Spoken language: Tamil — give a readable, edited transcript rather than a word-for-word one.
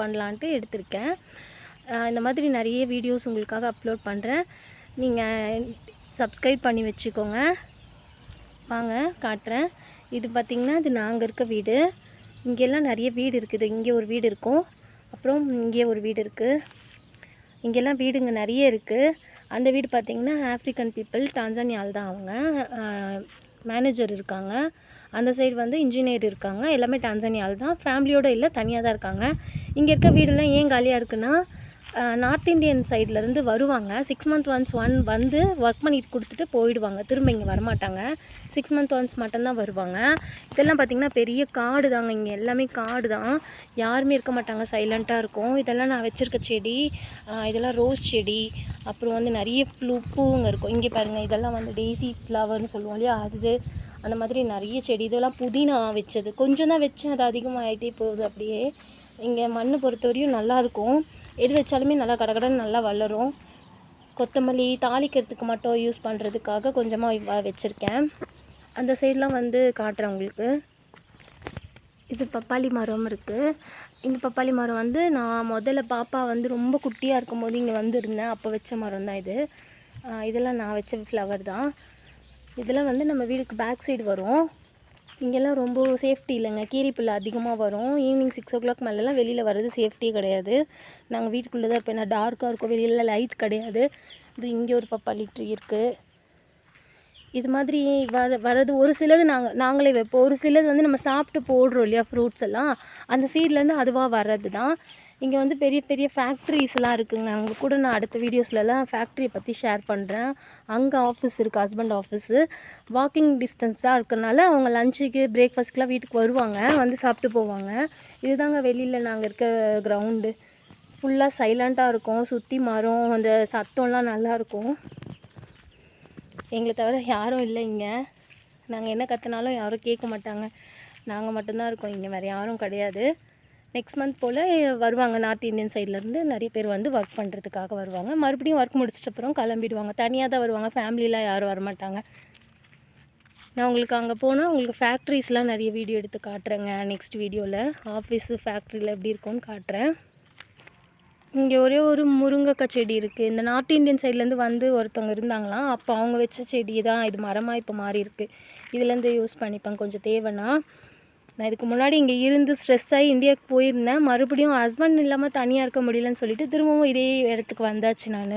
பண்ணலான்ட்டு எடுத்திருக்கேன். இந்த மாதிரி நிறைய வீடியோஸ் உங்களுக்காக அப்லோட் பண்ணுறேன். நீங்கள் சப்ஸ்கிரைப் பண்ணி வச்சுக்கோங்க. வாங்க காட்டுறேன். இது பார்த்திங்கன்னா இது நாங்கள் இருக்க வீடு. இங்கெல்லாம் நிறைய வீடு இருக்குது. இங்கே ஒரு வீடு இருக்கும், அப்புறம் இங்கே ஒரு வீடு இருக்குது. இங்கெல்லாம் வீடுங்க நிறைய இருக்குது. அந்த வீடு பார்த்திங்கன்னா ஆஃப்ரிக்கன் பீப்புள், டான்சானியாவில் தான் அவங்க மேனேஜர் இருக்காங்க. அந்த சைடு வந்து இன்ஜினியர் இருக்காங்க. எல்லாமே டான்சானியாவில் தான், ஃபேமிலியோடு இல்லை, தனியாக தான் இருக்காங்க. இங்கே இருக்க வீடெல்லாம் ஏன் காலியாக இருக்குன்னா, நார்த் இந்தியன் சைட்லேருந்து வருவாங்க. 6 months ஒன்ஸ் வந்து ஒர்க் பண்ணிட்டு கொடுத்துட்டு போயிடுவாங்க. திரும்ப இங்கே வரமாட்டாங்க. 6 months ஒன்ஸ் மட்டும்தான் வருவாங்க. இதெல்லாம் பார்த்திங்கன்னா பெரிய காடு தாங்க. இங்கே எல்லாமே காடு தான், யாருமே இருக்க மாட்டாங்க, சைலண்ட்டாக இருக்கும். இதெல்லாம் நான் வச்சுருக்க செடி. இதெல்லாம் ரோஸ் செடி. அப்புறம் வந்து நிறைய பூங்க இருக்கும். இங்கே பாருங்கள், இதெல்லாம் வந்து டெய்ஸி ஃப்ளவர்னு சொல்லுவோம் இல்லையா, அது அந்த மாதிரி நிறைய செடி. இதெல்லாம் புதினா வச்சது, கொஞ்சம் தான் வச்சேன், அது அதிகமாகிட்டே போகுது அப்படியே. இங்கே மண் பொறுத்தவரையும் நல்லாயிருக்கும். எது வச்சாலுமே நல்லா கடகடன்னு நல்லா வளரும். கொத்தமல்லி தாளிக்கிறதுக்கு மட்டும் யூஸ் பண்ணுறதுக்காக கொஞ்சமாக வச்சுருக்கேன். அந்த சைடெலாம் வந்து காட்டுறேன் உங்களுக்கு. இது பப்பாளி மரம் இருக்குது. இந்த பப்பாளி மரம் வந்து நான் முதல்ல பாப்பா வந்து ரொம்ப குட்டியாக இருக்கும்போது இங்கே வந்துருந்தேன், அப்போ வச்ச மரம் தான் இது. இதெல்லாம் நான் வச்ச ஃப்ளவர் தான். இதெல்லாம் வந்து நம்ம வீட்டுக்கு பேக் சைடு வரும். இங்கெல்லாம் ரொம்ப சேஃப்டி இல்லைங்க, கீரிப்புல் அதிகமாக வரும். ஈவினிங் 6 o'clock மேலெலாம் வெளியில் வர்றது சேஃப்டியே கிடையாது. நாங்கள் வீட்டுக்குள்ளே தான் இருப்போம். டார்க்காக இருக்கும், வெளியில் லைட் கிடையாது. இது இங்கே ஒரு பப்பாளி ட்ரீ இருக்குது. இது மாதிரி வர்றது ஒரு சிலது நாங்களே வைப்போம். ஒரு சிலது வந்து நம்ம சாப்பிட்டு போடுறோம் இல்லையா, ஃப்ரூட்ஸ் எல்லாம், அந்த சீட்லேருந்து அதுவாக வர்றது தான். இங்கே வந்து பெரிய பெரிய ஃபேக்ட்ரிஸ்லாம் இருக்குதுங்க. அங்கே கூட நான் அடுத்த வீடியோஸ்லலாம் ஃபேக்ட்ரியை பற்றி ஷேர் பண்ணுறேன். அங்கே ஆஃபீஸ் இருக்குது, ஹஸ்பண்ட் ஆஃபீஸு. வாக்கிங் டிஸ்டன்ஸ் தான் இருக்கனால அவங்க லஞ்சுக்கு பிரேக்ஃபாஸ்ட்க்கெலாம் வீட்டுக்கு வருவாங்க, வந்து சாப்பிட்டு போவாங்க. இதுதாங்க வெளியில் நாங்கள் இருக்க கிரவுண்டு. ஃபுல்லாக சைலண்ட்டாக இருக்கும், சுற்றி மரம், அந்த சத்தம்லாம் நல்லாயிருக்கும். எங்களை தவிர யாரும் இல்லை இங்கே. நாங்கள் என்ன கற்றுனாலும் யாரும் கேட்க மாட்டாங்க. நாங்கள் மட்டும்தான் இருக்கோம் இங்கே, வேறு யாரும் கிடையாது. நெக்ஸ்ட் மந்த் போல் வருவாங்க. நார்த் இந்தியன் சைட்லேருந்து நிறைய பேர் வந்து ஒர்க் பண்ணுறதுக்காக வருவாங்க. மறுபடியும் ஒர்க் முடிச்சிட்ட அப்புறம் கிளம்பிடுவாங்க. தனியாக தான் வருவாங்க, ஃபேமிலிலாம் யாரும் வரமாட்டாங்க. நான் உங்களுக்கு அங்கே போனால் உங்களுக்கு ஃபேக்ட்ரிஸ்லாம் நிறைய வீடியோ எடுத்து காட்டுறேங்க நெக்ஸ்ட் வீடியோவில். ஆஃபீஸு ஃபேக்ட்ரியில் எப்படி இருக்கும்னு காட்டுறேன். இங்கே ஒரே ஒரு முருங்கைக்காய் செடி இருக்குது. இந்த நார்த் இந்தியன் சைட்லேருந்து வந்து ஒருத்தவங்க இருந்தாங்களாம், அப்போ அவங்க வச்ச செடி தான் இது. மரமாக இப்போ மாறி இருக்குது. இதுலேருந்து யூஸ் பண்ணிப்பேன் கொஞ்சம் தேவைன்னா. நான் இதுக்கு முன்னாடி இங்கே இருந்து ஸ்ட்ரெஸ் ஆகி இந்தியாவுக்கு போயிருந்தேன். மறுபடியும் ஹஸ்பண்ட் இல்லாமல் தனியாக இருக்க முடியலன்னு சொல்லிட்டு திரும்பவும் இதே இடத்துக்கு வந்தாச்சு நான்.